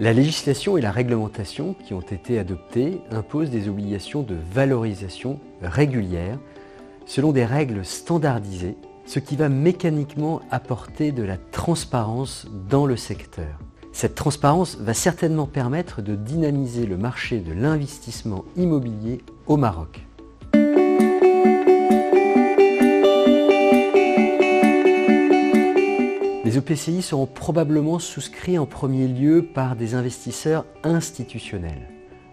La législation et la réglementation qui ont été adoptées imposent des obligations de valorisation régulières selon des règles standardisées, ce qui va mécaniquement apporter de la transparence dans le secteur. Cette transparence va certainement permettre de dynamiser le marché de l'investissement immobilier au Maroc. Les EPCI seront probablement souscrits en premier lieu par des investisseurs institutionnels.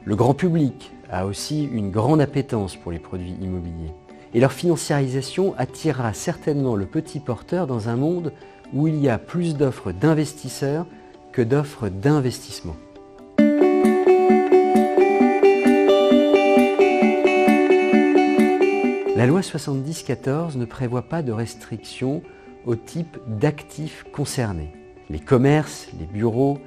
Le grand public a aussi une grande appétence pour les produits immobiliers. Et leur financiarisation attirera certainement le petit porteur dans un monde où il y a plus d'offres d'investisseurs que d'offres d'investissement. La loi 70-14 ne prévoit pas de restrictions au type d'actifs concernés. Les commerces, les bureaux,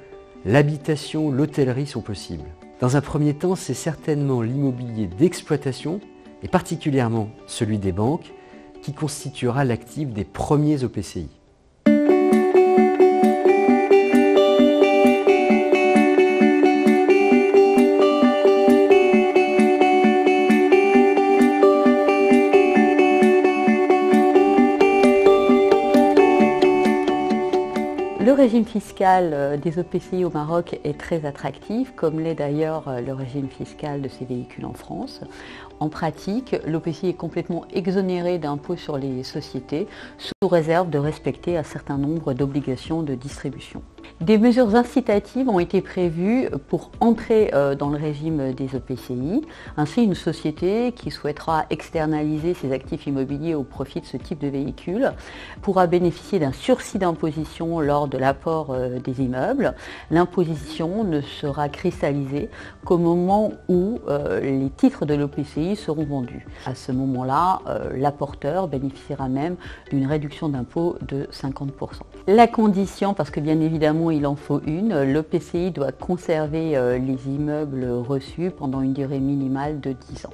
l'habitation, l'hôtellerie sont possibles. Dans un premier temps, c'est certainement l'immobilier d'exploitation, et particulièrement celui des banques, qui constituera l'actif des premiers EPCI. Le régime fiscal des EPCI au Maroc est très attractif, comme l'est d'ailleurs le régime fiscal de ces véhicules en France. En pratique, l'EPCI est complètement exonéré d'impôts sur les sociétés, sous réserve de respecter un certain nombre d'obligations de distribution. Des mesures incitatives ont été prévues pour entrer dans le régime des EPCI. Ainsi, une société qui souhaitera externaliser ses actifs immobiliers au profit de ce type de véhicule pourra bénéficier d'un sursis d'imposition lors de l'apport des immeubles. L'imposition ne sera cristallisée qu'au moment où les titres de l'EPCI seront vendus. À ce moment-là, l'apporteur bénéficiera même d'une réduction d'impôt de 50%. La condition, parce que bien évidemment il en faut une, l'EPCI doit conserver les immeubles reçus pendant une durée minimale de 10 ans.